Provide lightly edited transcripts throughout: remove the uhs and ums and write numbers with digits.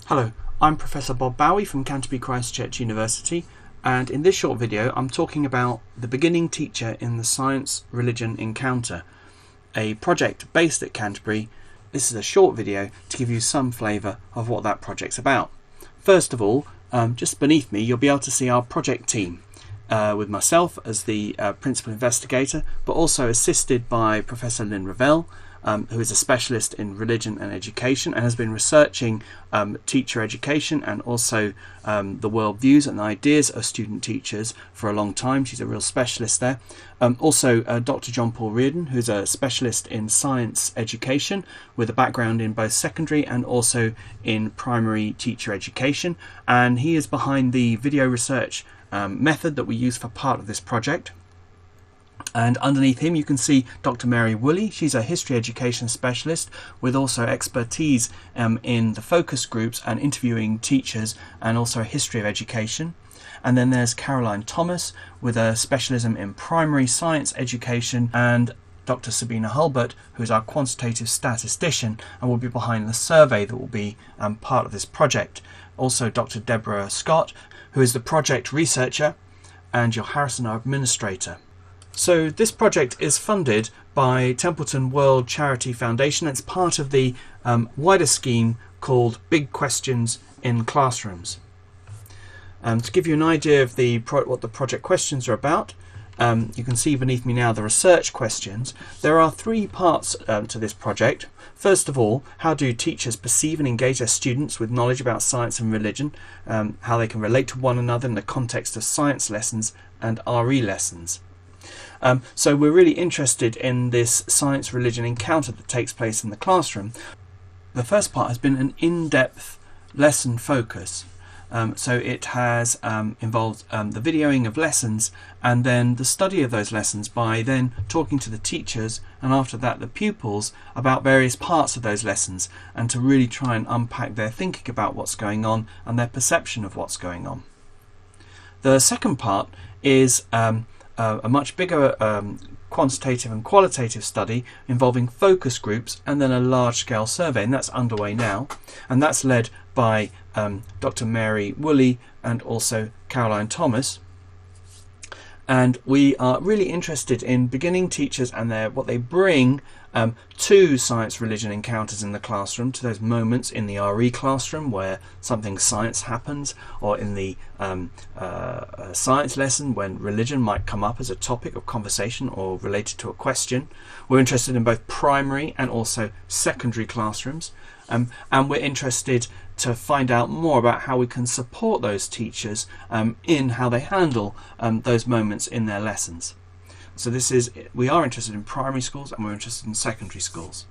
Hello, I'm Professor Bob Bowie from Canterbury Christ Church University, and in this short video I'm talking about the beginning teacher in the Science Religion Encounter, a project based at Canterbury. This is a short video to give you some flavour of what that project's about. First of all, just beneath me you'll be able to see our project team, with myself as the principal investigator, but also assisted by Professor Lynn Ravel, who is a specialist in religion and education and has been researching teacher education and also the worldviews and ideas of student teachers for a long time. She's a real specialist there. Also Dr. John Paul Reardon, who's a specialist in science education with a background in both secondary and also in primary teacher education, and he is behind the video research method that we use for part of this project. And underneath him you can see Dr. Mary Woolley. She's a history education specialist with also expertise in the focus groups and interviewing teachers and also a history of education. And then there's Caroline Thomas with a specialism in primary science education, and Dr. Sabina Hulbert, who is our quantitative statistician and will be behind the survey that will be part of this project. Also Dr. Deborah Scott, who is the project researcher, and Jill Harrison, our administrator. So this project is funded by Templeton World Charity Foundation. It's part of the wider scheme called Big Questions in Classrooms. To give you an idea of what the project questions are about, you can see beneath me now the research questions. There are three parts to this project. First of all, how do teachers perceive and engage their students with knowledge about science and religion, how they can relate to one another in the context of science lessons and RE lessons. So we're really interested in this science religion encounter that takes place in the classroom. The first part has been an in-depth lesson focus. So it has involved the videoing of lessons and then the study of those lessons by then talking to the teachers and after that the pupils about various parts of those lessons, and to really try and unpack their thinking about what's going on and their perception of what's going on. The second part is a much bigger quantitative and qualitative study involving focus groups and then a large-scale survey, and that's underway now, and that's led by Dr. Mary Woolley and also Caroline Thomas. And we are really interested in beginning teachers and what they bring to science religion encounters in the classroom, to those moments in the RE classroom where something science happens, or in the science lesson when religion might come up as a topic of conversation or related to a question. We're interested in both primary and also secondary classrooms, and we're interested to find out more about how we can support those teachers in how they handle those moments in their lessons. So we are interested in primary schools and we're interested in secondary schools.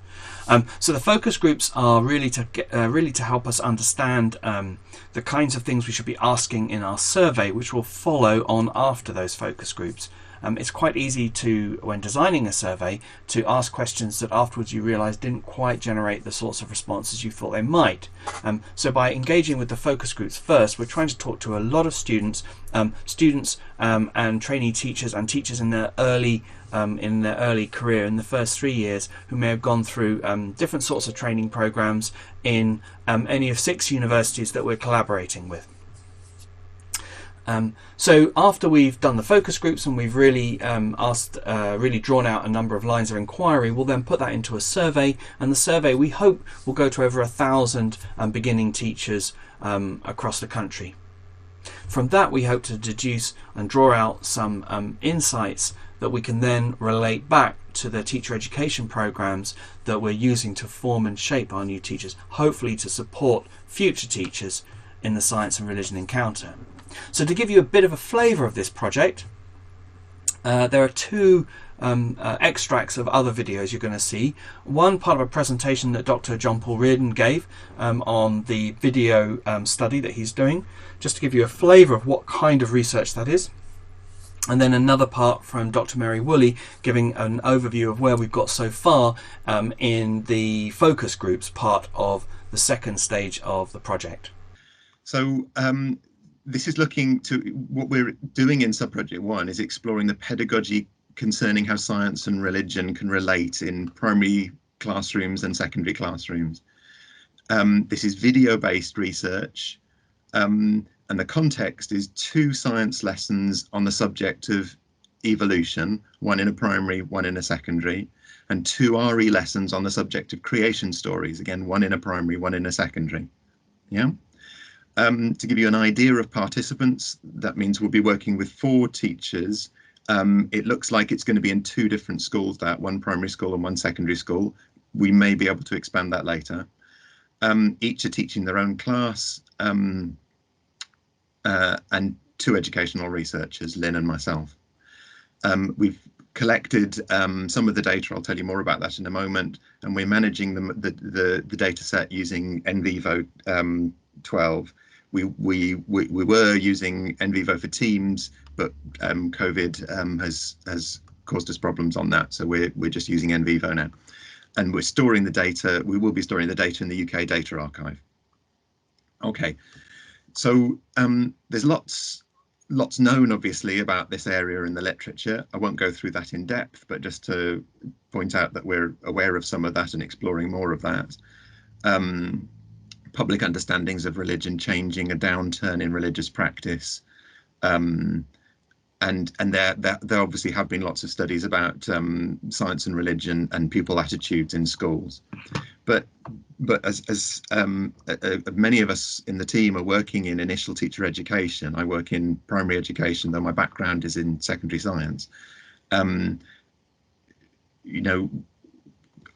So the focus groups are really to help us understand the kinds of things we should be asking in our survey, which will follow on after those focus groups. It's quite easy to, when designing a survey, to ask questions that afterwards you realise didn't quite generate the sorts of responses you thought they might. So by engaging with the focus groups first, we're trying to talk to a lot of students, and trainee teachers and teachers in their early career, in the first 3 years, who may have gone through different sorts of training programs in any of 6 universities that we're collaborating with. So after we've done the focus groups and we've really really drawn out a number of lines of inquiry, we'll then put that into a survey, and the survey we hope will go to over 1,000 beginning teachers across the country. From that we hope to deduce and draw out some insights that we can then relate back to the teacher education programs that we're using to form and shape our new teachers, hopefully to support future teachers in the science and religion encounter. So to give you a bit of a flavour of this project, there are two extracts of other videos you're going to see. One part of a presentation that Dr. John Paul Reardon gave on the video study that he's doing, just to give you a flavour of what kind of research that is. And then another part from Dr. Mary Woolley giving an overview of where we've got so far in the focus groups part of the second stage of the project. So this is looking to what we're doing in sub-project 1 is exploring the pedagogy concerning how science and religion can relate in primary classrooms and secondary classrooms. This is video-based research, and the context is 2 science lessons on the subject of evolution, one in a primary, one in a secondary, and 2 RE lessons on the subject of creation stories, again, one in a primary, one in a secondary. Yeah. To give you an idea of participants, that means we'll be working with 4 teachers. It looks like it's going to be in 2 different schools, that one primary school and one secondary school. We may be able to expand that later. Each are teaching their own class, and 2 educational researchers, Lynn and myself. We've collected some of the data. I'll tell you more about that in a moment, and we're managing the data set using NVivo 12. We were using NVivo for Teams, but COVID has caused us problems on that, so we're just using NVivo now, and we're storing the data. We will be storing the data in the UK Data Archive. Okay, so there's lots known, obviously, about this area in the literature. I won't go through that in depth, but just to point out that we're aware of some of that and exploring more of that. Public understandings of religion changing, a downturn in religious practice, and there obviously have been lots of studies about science and religion and pupil attitudes in schools. But as many of us in the team are working in initial teacher education, I work in primary education, though my background is in secondary science. You know,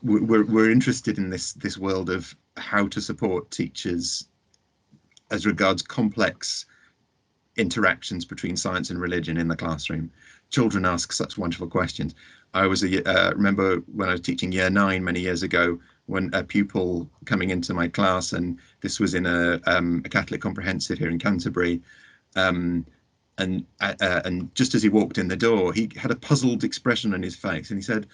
we're interested in this world of how to support teachers as regards complex interactions between science and religion in the classroom. Children ask such wonderful questions. I was remember when I was teaching year 9 many years ago, when a pupil coming into my class, and this was in a Catholic comprehensive here in Canterbury, and just as he walked in the door, he had a puzzled expression on his face, and he said,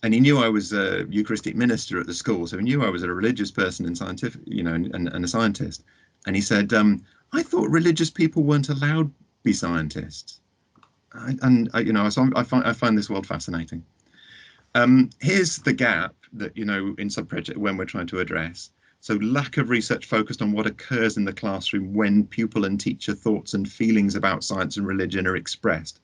and he knew I was a Eucharistic minister at the school, so he knew I was a religious person and scientific, you know, and a scientist. And he said, I thought religious people weren't allowed to be scientists. You know, so I find this world fascinating. Here's the gap that, you know, in subproject when we're trying to address. So lack of research focused on what occurs in the classroom when pupil and teacher thoughts and feelings about science and religion are expressed,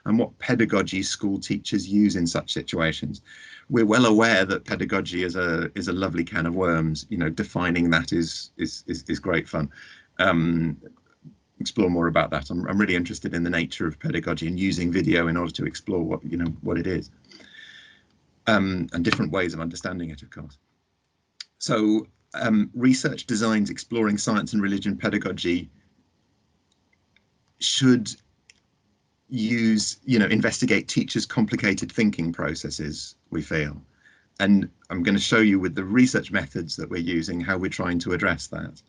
and what pedagogy school teachers use in such situations. We're well aware that pedagogy is a lovely can of worms. You know, defining that is great fun. Explore more about that. I'm really interested in the nature of pedagogy and using video in order to explore what it is, and different ways of understanding it, of course. So research designs exploring science and religion pedagogy should investigate teachers' complicated thinking processes, we feel. And I'm going to show you with the research methods that we're using how we're trying to address that.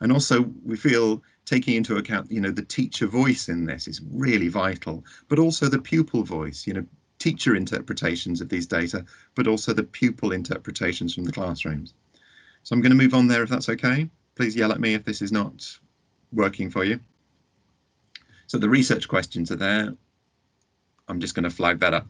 And also we feel taking into account, you know, the teacher voice in this is really vital, but also the pupil voice, you know, teacher interpretations of these data, but also the pupil interpretations from the classrooms. So I'm going to move on there if that's okay. Please yell at me if this is not working for you. So the research questions are there. I'm just going to flag that up.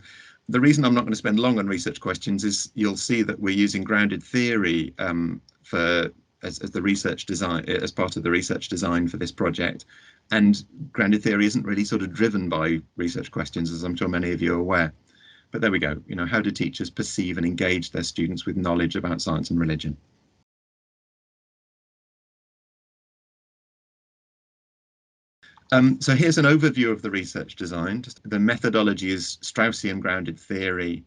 The reason I'm not going to spend long on research questions is you'll see that we're using grounded theory as the research design, as part of the research design for this project. And grounded theory isn't really sort of driven by research questions, as I'm sure many of you are aware. But there we go. You know, how do teachers perceive and engage their students with knowledge about science and religion? So here's an overview of the research design. The methodology is Straussian grounded theory.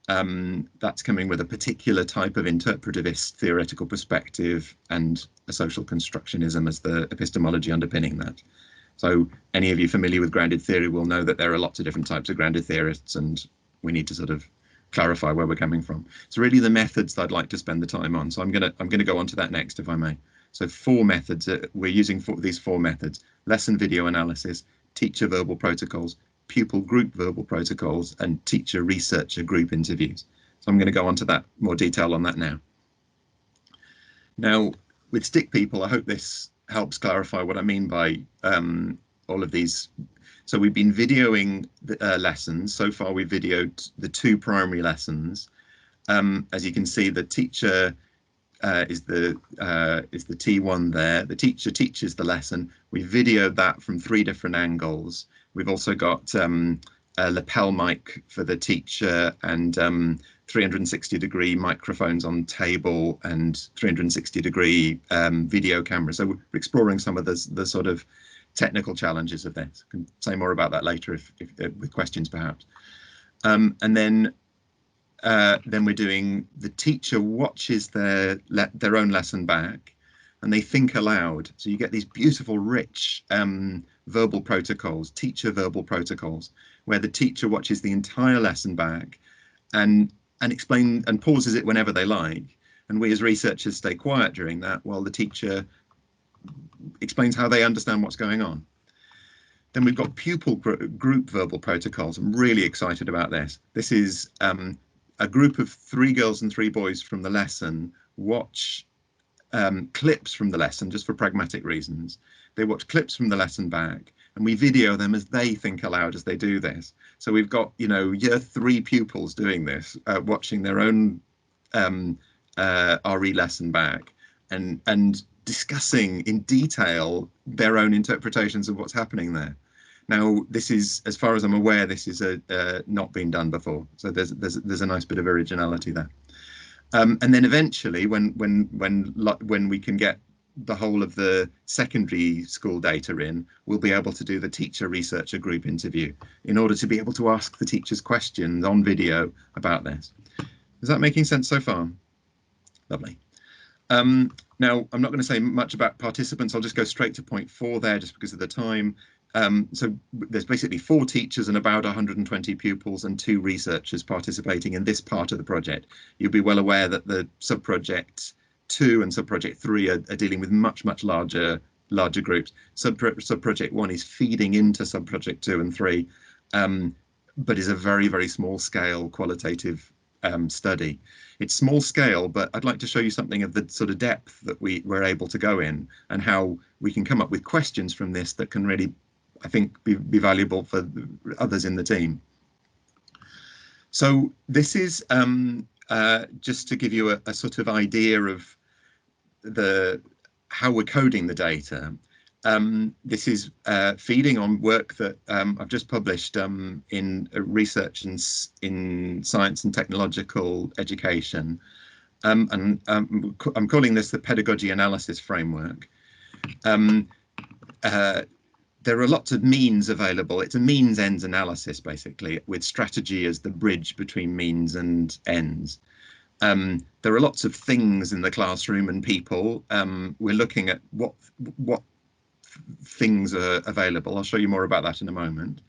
That's coming with a particular type of interpretivist theoretical perspective and a social constructionism as the epistemology underpinning that. So any of you familiar with grounded theory will know that there are lots of different types of grounded theorists, and we need to sort of clarify where we're coming from. It's really the methods that I'd like to spend the time on. So I'm gonna go on to that next, if I may. So 4 methods. We're using these 4 methods: lesson video analysis, teacher verbal protocols, pupil group verbal protocols, and teacher researcher group interviews. So I'm going to go on to that, more detail on that now. Now, with stick people, I hope this helps clarify what I mean by all of these. So we've been videoing the lessons. So far, we've videoed the 2 primary lessons. As you can see, the teacher is the T1 there. The teacher teaches the lesson. We videoed that from 3 different angles. We've also got a lapel mic for the teacher and 360-degree microphones on table and 360-degree video camera. So we're exploring some of the sort of technical challenges of this. I can say more about that later if with questions perhaps. And then we're doing, the teacher watches their own lesson back and they think aloud. So you get these beautiful, rich verbal protocols, teacher verbal protocols, where the teacher watches the entire lesson back and explain and pauses it whenever they like. And we as researchers stay quiet during that while the teacher explains how they understand what's going on. Then we've got pupil group verbal protocols. I'm really excited about this. This is a group of 3 girls and 3 boys from the lesson watch clips from the lesson just for pragmatic reasons. They watch clips from the lesson back and we video them as they think aloud as they do this. So we've got, you know, year 3 pupils doing this, watching their own RE lesson back and discussing in detail their own interpretations of what's happening there. Now, this is, as far as I'm aware, this is not been done before. So there's a nice bit of originality there. And then eventually, when we can get the whole of the secondary school data in, we'll be able to do the teacher researcher group interview in order to be able to ask the teachers questions on video about this. Is that making sense so far? Lovely. Now, I'm not going to say much about participants. I'll just go straight to point 4 there just because of the time. So there's basically 4 teachers and about 120 pupils and 2 researchers participating in this part of the project. You'll be well aware that the subproject 2 and subproject 3 are dealing with much larger groups. Subproject 1 is feeding into subproject 2 and 3, but is a very small scale qualitative study. It's small scale, but I'd like to show you something of the sort of depth that we're able to go in and how we can come up with questions from this that can really, I think, be valuable for others in the team. So this is just to give you a sort of idea of how we're coding the data. This is feeding on work that I've just published in research in science and technological education. And I'm calling this the pedagogy analysis framework. There are lots of means available. It's a means ends analysis, basically, with strategy as the bridge between means and ends. There are lots of things in the classroom and people. We're looking at what things are available. I'll show you more about that in a moment.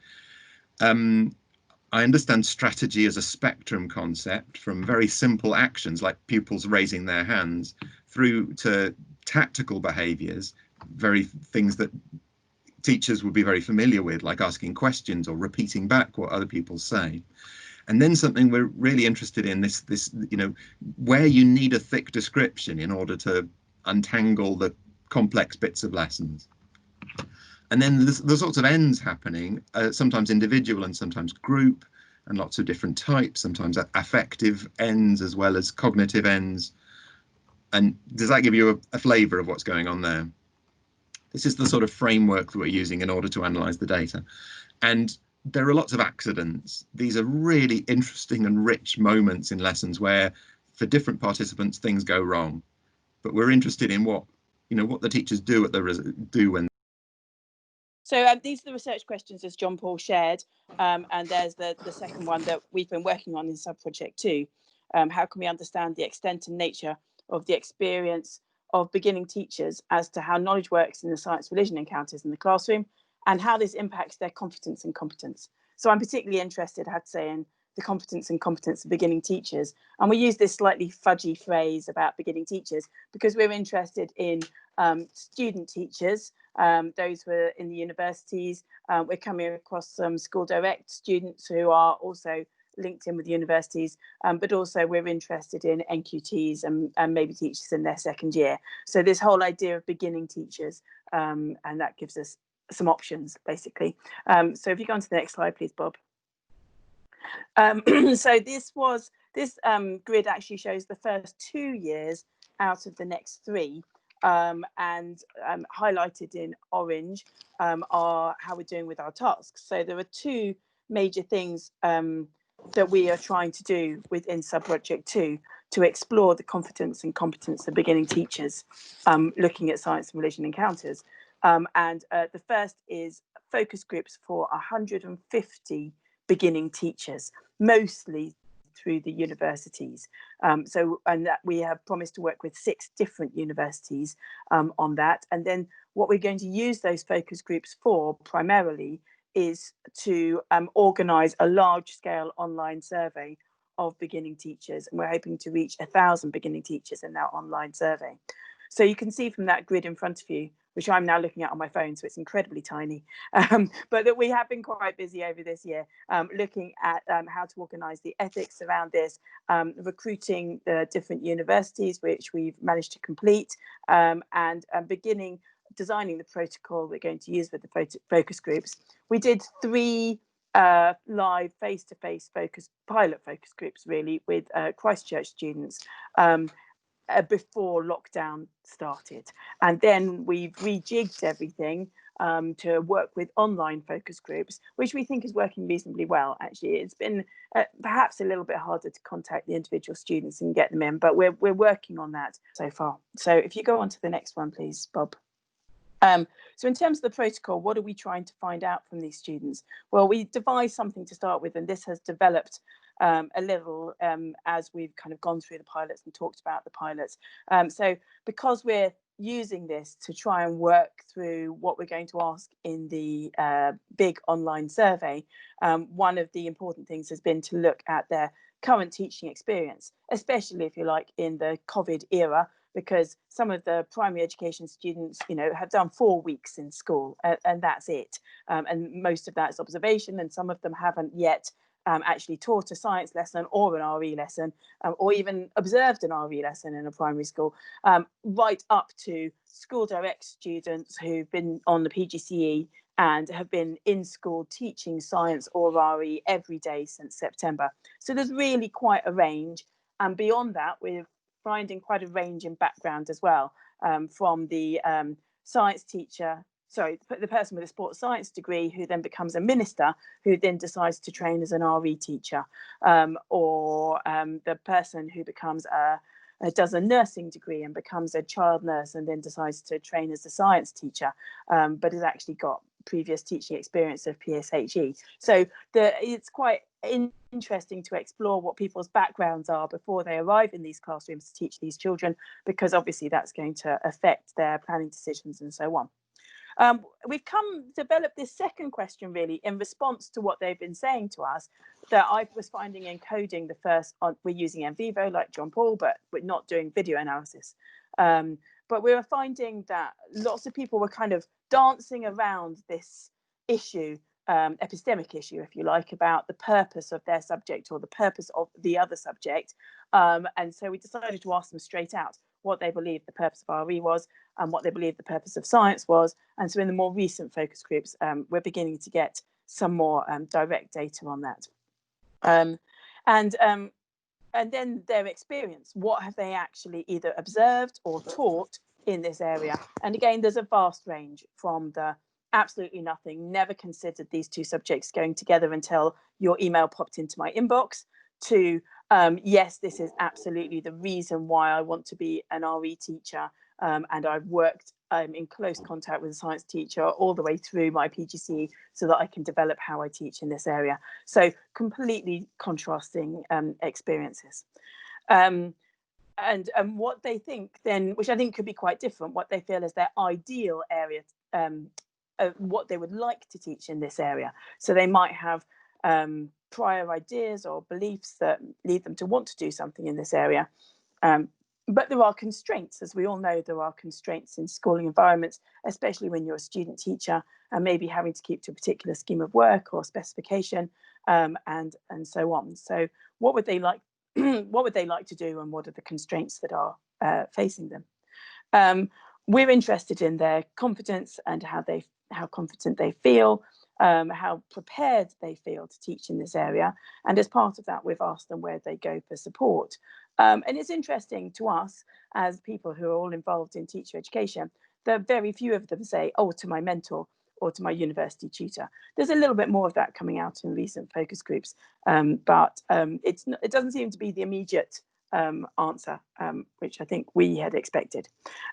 I understand strategy as a spectrum concept, from very simple actions like pupils raising their hands through to tactical behaviors, things that teachers would be very familiar with, like asking questions or repeating back what other people say. And then something we're really interested in, this you know, where you need a thick description in order to untangle the complex bits of lessons. And then there's sorts of ends happening, sometimes individual and sometimes group, and lots of different types, sometimes affective ends as well as cognitive ends. And does that give you a flavour of what's going on there? This is the sort of framework that we're using in order to analyse the data. And there are lots of accidents. These are really interesting and rich moments in lessons where, for different participants, things go wrong. But we're interested in what the teachers do when. So these are the research questions, as John Paul shared, and there's the second one that we've been working on in subproject 2. How can we understand the extent and nature of the experience of beginning teachers as to how knowledge works in the science religion encounters in the classroom and how this impacts their confidence and competence? So I'm particularly interested, I have to say, in the competence and competence of beginning teachers. And we use this slightly fudgy phrase about beginning teachers because we're interested in student teachers, those who are in the universities. We're coming across some school direct students who are also linked in with universities, but also we're interested in NQTs and maybe teachers in their second year. So this whole idea of beginning teachers, and that gives us some options, basically. So if you go on to the next slide, please, Bob. So this grid actually shows the first 2 years out of the next 3, and highlighted in orange are how we're doing with our tasks. So there are 2 major things that we are trying to do within sub-project 2 to explore the confidence and competence of beginning teachers looking at science and religion encounters. And the first is focus groups for 150 beginning teachers, mostly through the universities. And that we have promised to work with 6 different universities on that. And then what we're going to use those focus groups for primarily is to organise a large-scale online survey of beginning teachers, and we're hoping to reach 1,000 beginning teachers in that online survey. So you can see from that grid in front of you, which I'm now looking at on my phone, so it's incredibly tiny, but that we have been quite busy over this year looking at how to organise the ethics around this, recruiting the different universities, which we've managed to complete, and beginning designing the protocol we're going to use with the focus groups. We did 3 live face-to-face pilot focus groups, really, with Christchurch students before lockdown started, and then we've rejigged everything to work with online focus groups, which we think is working reasonably well. Actually, it's been perhaps a little bit harder to contact the individual students and get them in, but we're working on that so far. So if you go on to the next one, please, Bob. So in terms of the protocol, what are we trying to find out from these students? Well, we devised something to start with, and this has developed a little as we've kind of gone through the pilots and talked about the pilots. So because we're using this to try and work through what we're going to ask in the big online survey, one of the important things has been to look at their current teaching experience, especially, if you like, in the COVID era, because some of the primary education students, have done 4 weeks in school, and that's it. And most of that is observation, and some of them haven't yet actually taught a science lesson or an RE lesson, or even observed an RE lesson in a primary school, right up to school direct students who've been on the PGCE and have been in school teaching science or RE every day since September. So there's really quite a range. And beyond that, we're finding quite a range in background as well, from the science teacher, the person with a sports science degree who then becomes a minister, who then decides to train as an RE teacher, or the person who becomes does a nursing degree and becomes a child nurse and then decides to train as a science teacher, but has actually got previous teaching experience of PSHE. So it's quite interesting to explore what people's backgrounds are before they arrive in these classrooms to teach these children, because obviously that's going to affect their planning decisions and so on. We've developed this second question really in response to what they've been saying to us, that I was finding encoding the first, we're using NVivo like John Paul, but we're not doing video analysis. But we were finding that lots of people were kind of dancing around this issue, epistemic issue, if you like, about the purpose of their subject or the purpose of the other subject. And so we decided to ask them straight out what they believed the purpose of RE was and what they believed the purpose of science was. And so in the more recent focus groups, we're beginning to get some more direct data on that. And then their experience, what have they actually either observed or taught in this area? And again, there's a vast range from the absolutely nothing, never considered these 2 subjects going together until your email popped into my inbox, to yes, this is absolutely the reason why I want to be an RE teacher, and I've worked in close contact with a science teacher all the way through my PGCE so that I can develop how I teach in this area. So completely contrasting experiences. And what they think then, which I think could be quite different, what they feel is their ideal area, what they would like to teach in this area. So they might have prior ideas or beliefs that lead them to want to do something in this area. But there are constraints, as we all know, there are constraints in schooling environments, especially when you're a student teacher and maybe having to keep to a particular scheme of work or specification, and so on. So what would they like? What would they like to do, and what are the constraints that are facing them? We're interested in their confidence and how confident they feel, how prepared they feel to teach in this area. And as part of that, we've asked them where they go for support. And it's interesting to us as people who are all involved in teacher education that very few of them say, oh, to my mentor or to my university tutor. There's a little bit more of that coming out in recent focus groups, but it doesn't seem to be the immediate answer, which I think we had expected.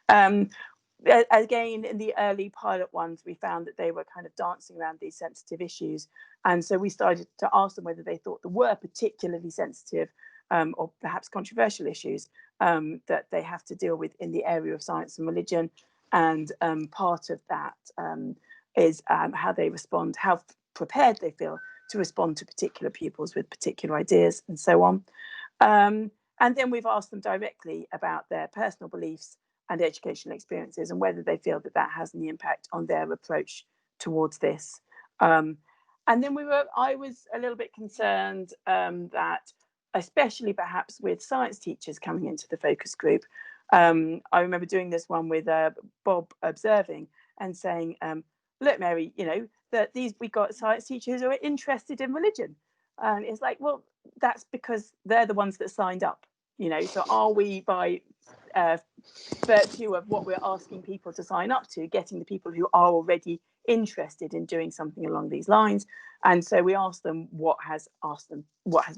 Again, in the early pilot ones, we found that they were kind of dancing around these sensitive issues. And so we started to ask them whether they thought there were particularly sensitive or perhaps controversial issues that they have to deal with in the area of science and religion. And part of that is how they respond, how prepared they feel to respond to particular pupils with particular ideas and so on. And then we've asked them directly about their personal beliefs and educational experiences and whether they feel that that has any impact on their approach towards this. And then I was a little bit concerned that, especially perhaps with science teachers coming into the focus group, I remember doing this one with Bob observing and saying, look, Mary, you know, that we've got science teachers who are interested in religion. And it's like, well, that's because they're the ones that signed up, you know, so are we by virtue of what we're asking people to sign up to, getting the people who are already interested in doing something along these lines? And so we asked them what has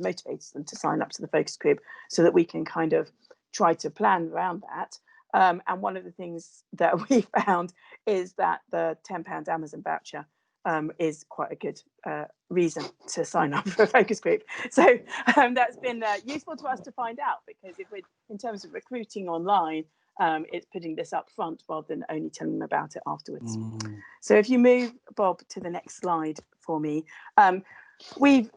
motivated them to sign up to the focus group, so that we can kind of try to plan around that. And one of the things that we found is that the £10 Amazon voucher is quite a good reason to sign up for a focus group. So that's been useful to us to find out, because if we're in terms of recruiting online, it's putting this up front rather than only telling them about it afterwards. So if you move, Bob, to the next slide for me. We're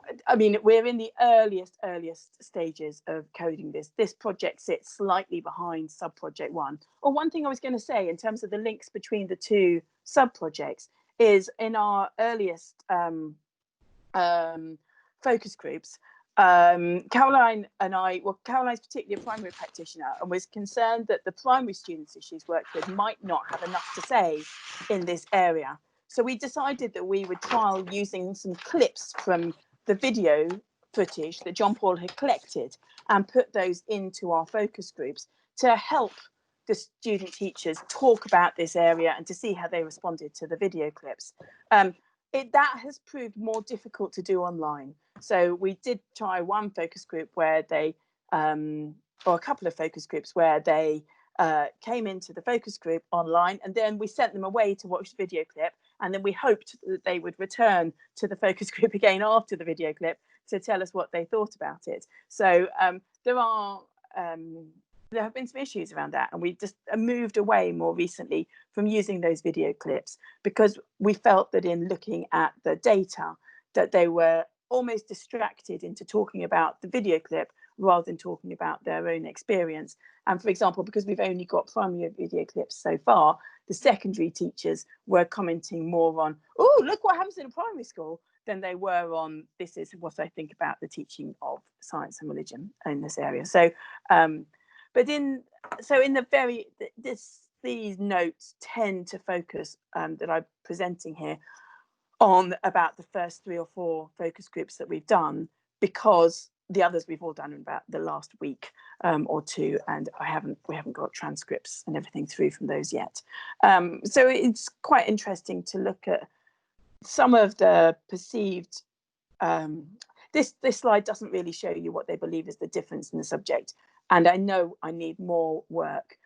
in the earliest stages of coding this. This project sits slightly behind sub-project 1. Or one thing I was going to say in terms of the links between the two sub-projects is in our earliest focus groups, Caroline and I, well, Caroline's particularly a primary practitioner and was concerned that the primary students that she's worked with might not have enough to say in this area. So we decided that we would trial using some clips from the video footage that John Paul had collected and put those into our focus groups to help the student teachers talk about this area and to see how they responded to the video clips. That has proved more difficult to do online. So we did try one focus group where they, or a couple of focus groups where they came into the focus group online, and then we sent them away to watch the video clip, and then we hoped that they would return to the focus group again after the video clip to tell us what they thought about it. So there have been some issues around that, and we just moved away more recently from using those video clips because we felt that in looking at the data that they were almost distracted into talking about the video clip rather than talking about their own experience. And for example, because we've only got primary video clips so far, the secondary teachers were commenting more on, oh, look what happens in a primary school, than they were on, this is what I think about the teaching of science and religion in this area. So these notes tend to focus that I'm presenting here on about the first 3 or 4 focus groups that we've done, because the others we've all done in about the last week or 2, and we haven't got transcripts and everything through from those yet. So it's quite interesting to look at some of the perceived. This slide doesn't really show you what they believe is the difference in the subject, and I know I need more work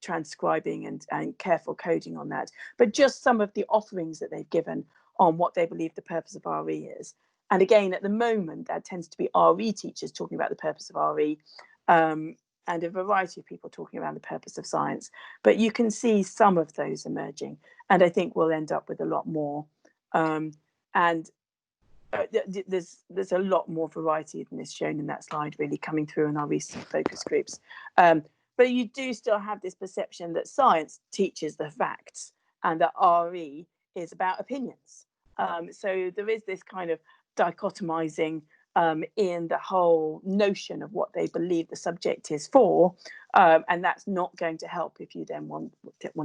transcribing and careful coding on that, but just some of the offerings that they've given on what they believe the purpose of RE is. And again, at the moment, that tends to be RE teachers talking about the purpose of RE, and a variety of people talking around the purpose of science. But you can see some of those emerging, and I think we'll end up with a lot more. There's a lot more variety than is shown in that slide really coming through in our recent focus groups. But you do still have this perception that science teaches the facts and that RE is about opinions. So there is this kind of dichotomizing in the whole notion of what they believe the subject is for, and that's not going to help if you then want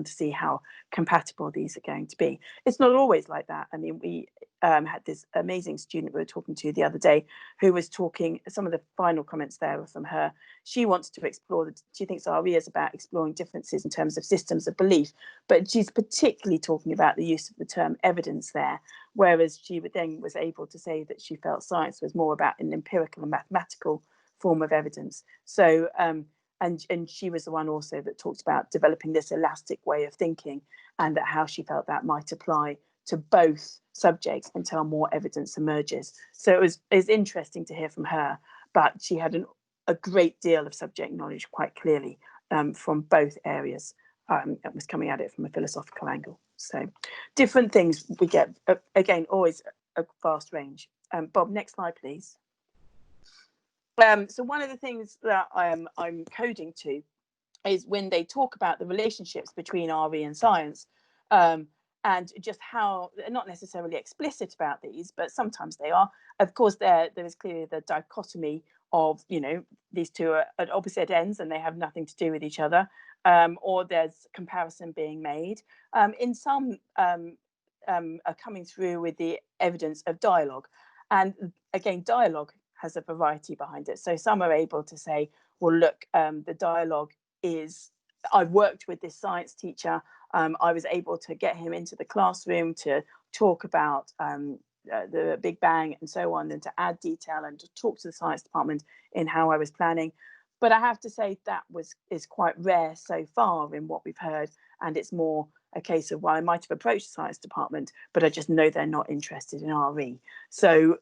to see how compatible these are going to be. It's not always like that. I mean, had this amazing student we were talking to the other day who was talking, some of the final comments there were from her. She wants to explore, she thinks RE is about exploring differences in terms of systems of belief, but she's particularly talking about the use of the term evidence there, whereas she then was able to say that she felt science was more about an empirical and mathematical form of evidence. So, and she was the one also that talked about developing this elastic way of thinking, and that how she felt that might apply to both subjects until more evidence emerges. So it was interesting to hear from her, but she had a great deal of subject knowledge quite clearly from both areas. It was coming at it from a philosophical angle. So different things we get, again, always a vast range. Bob, next slide, please. So one of the things that I'm coding to is when they talk about the relationships between RE and science, and just how they're not necessarily explicit about these, but sometimes they are. Of course, there is clearly the dichotomy of, you know, these two are at opposite ends and they have nothing to do with each other, or there's comparison being made. In some are coming through with the evidence of dialogue. And again, dialogue has a variety behind it. So some are able to say, well, look, the dialogue is, I've worked with this science teacher. I was able to get him into the classroom to talk about the Big Bang and so on, and to add detail and to talk to the science department in how I was planning. But I have to say that is quite rare so far in what we've heard. And it's more a case of, well, I might have approached the science department, but I just know they're not interested in RE. So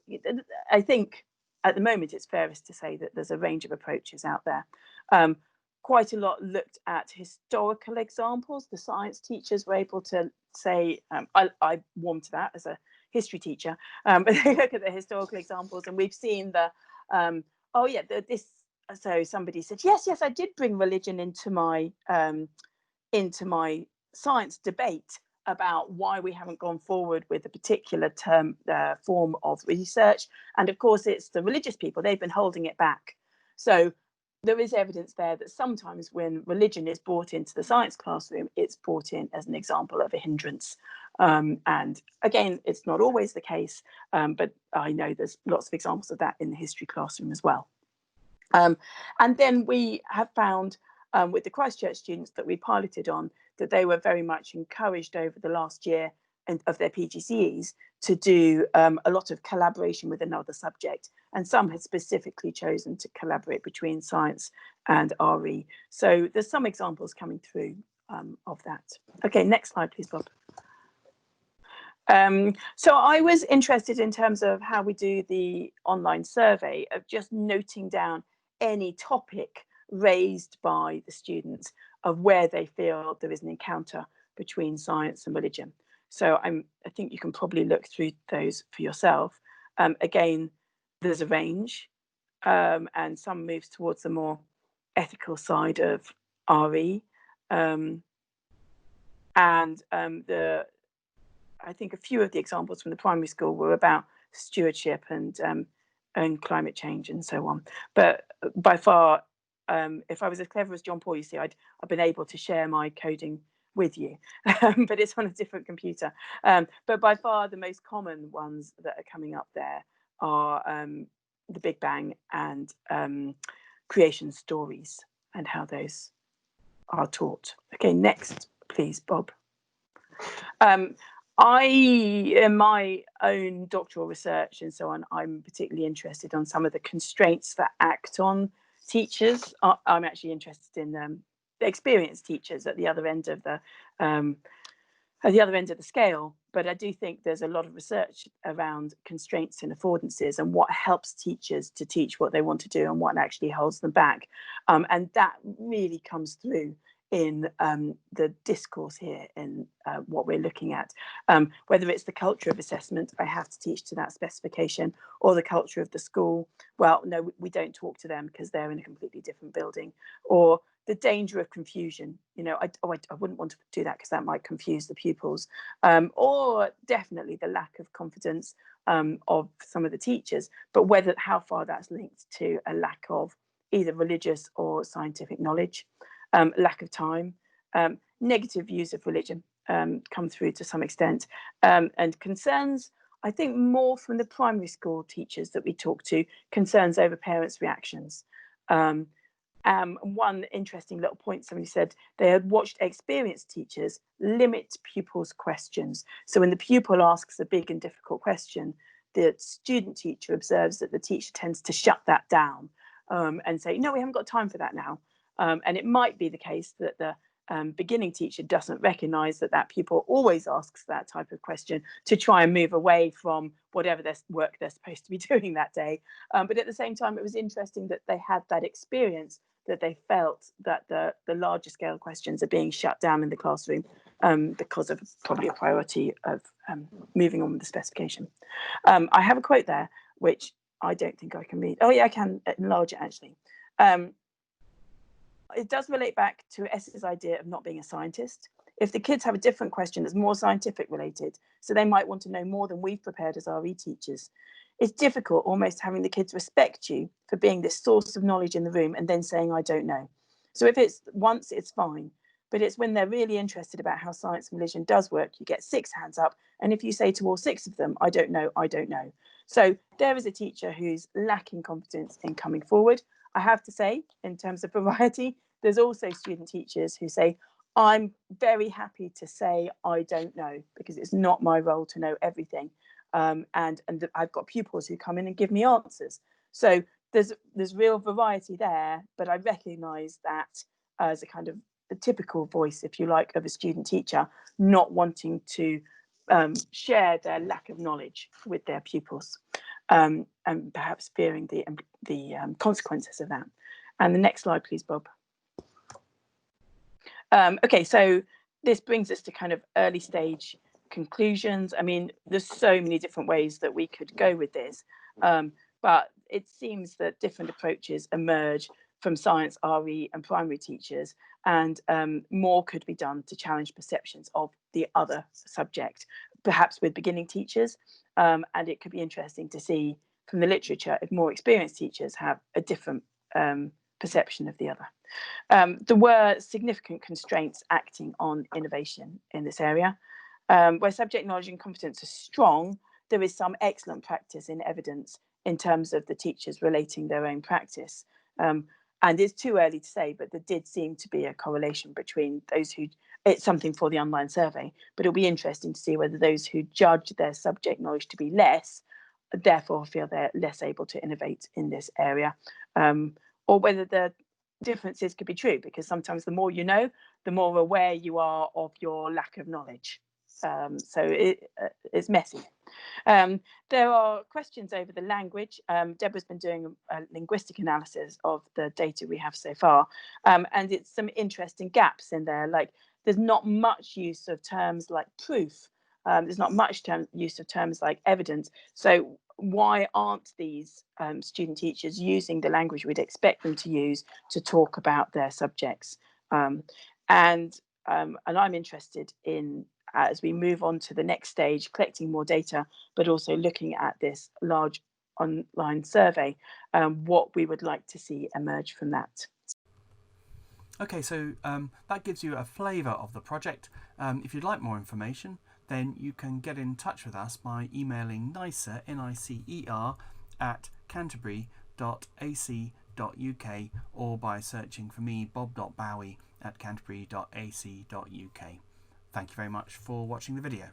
I think at the moment, it's fairest to say that there's a range of approaches out there. Quite a lot looked at historical examples. The science teachers were able to say, I warm to that as a history teacher, but they look at the historical examples, and we've seen the, oh yeah, this, so somebody said, yes, I did bring religion into my science debate about why we haven't gone forward with a particular form of research. And of course, it's the religious people, they've been holding it back. So there is evidence there that sometimes when religion is brought into the science classroom, it's brought in as an example of a hindrance. And again, it's not always the case, but I know there's lots of examples of that in the history classroom as well. And then we have found with the Christchurch students that we piloted on, that they were very much encouraged over the last year of their PGCEs to do a lot of collaboration with another subject. And some had specifically chosen to collaborate between science and RE. So there's some examples coming through of that. Okay, next slide, please, Bob. So I was interested in terms of how we do the online survey of just noting down any topic raised by the students of where they feel there is an encounter between science and religion. So I think you can probably look through those for yourself. Again, there's a range, and some moves towards the more ethical side of RE. I think a few of the examples from the primary school were about stewardship and climate change and so on. But by far, if I was as clever as John Paul, you see, I've been able to share my coding with you, but it's on a different computer. But by far, the most common ones that are coming up there are the Big Bang and creation stories and how those are taught. Okay, next, please, Bob. In my own doctoral research and so on, I'm particularly interested on some of the constraints that act on teachers. I'm actually interested in the experienced teachers at the other end of the scale. But I do think there's a lot of research around constraints and affordances and what helps teachers to teach what they want to do and what actually holds them back. And that really comes through in the discourse here in what we're looking at, whether it's the culture of assessment, I have to teach to that specification, or the culture of the school, well, no, we don't talk to them because they're in a completely different building, or the danger of confusion, you know, I wouldn't want to do that because that might confuse the pupils, or definitely the lack of confidence of some of the teachers, but how far that's linked to a lack of either religious or scientific knowledge. Lack of time, negative views of religion come through to some extent, and concerns. I think more from the primary school teachers that we talk to, concerns over parents' reactions. One interesting little point, somebody said they had watched experienced teachers limit pupils' questions. So when the pupil asks a big and difficult question, the student teacher observes that the teacher tends to shut that down and say, no, we haven't got time for that now. And it might be the case that the beginning teacher doesn't recognise that pupil always asks that type of question to try and move away from whatever their work they're supposed to be doing that day. But at the same time, it was interesting that they had that experience, that they felt that the larger scale questions are being shut down in the classroom because of probably a priority of moving on with the specification. I have a quote there, which I don't think I can read. Oh yeah, I can enlarge it actually. It does relate back to S's idea of not being a scientist. If the kids have a different question that's more scientific related, so they might want to know more than we've prepared as RE teachers, it's difficult almost having the kids respect you for being this source of knowledge in the room and then saying, I don't know. So if it's once, it's fine. But it's when they're really interested about how science and religion does work, you get 6 hands up. And if you say to all 6 of them, I don't know, I don't know. So there is a teacher who's lacking confidence in coming forward. I have to say, in terms of variety, there's also student teachers who say, I'm very happy to say I don't know, because it's not my role to know everything. And I've got pupils who come in and give me answers. So there's real variety there, but I recognise that as a kind of a typical voice, if you like, of a student teacher not wanting to share their lack of knowledge with their pupils, and perhaps fearing the consequences of that. And the next slide, please, Bob. Okay, so this brings us to kind of early stage conclusions. I mean, there's so many different ways that we could go with this, but it seems that different approaches emerge from science, RE and primary teachers, and more could be done to challenge perceptions of the other subject, perhaps with beginning teachers. And it could be interesting to see from the literature if more experienced teachers have a different perception of the other. There were significant constraints acting on innovation in this area. Where subject knowledge and competence are strong, there is some excellent practice in evidence in terms of the teachers relating their own practice. And it's too early to say, but there did seem to be a correlation between those who, it's something for the online survey, but it'll be interesting to see whether those who judge their subject knowledge to be less, therefore feel they're less able to innovate in this area, or whether the differences could be true, because sometimes the more you know, the more aware you are of your lack of knowledge. So it's messy. There are questions over the language. Deborah's been doing a linguistic analysis of the data we have so far, and it's some interesting gaps in there. Like there's not much use of terms like proof. There's not much use of terms like evidence. So why aren't these student teachers using the language we'd expect them to use to talk about their subjects? And I'm interested in, as we move on to the next stage, collecting more data, but also looking at this large online survey, what we would like to see emerge from that. Okay, so that gives you a flavour of the project. If you'd like more information, then you can get in touch with us by emailing nicer, N-I-C-E-R, at canterbury.ac.uk, or by searching for me, bob.bowie, at canterbury.ac.uk. Thank you very much for watching the video.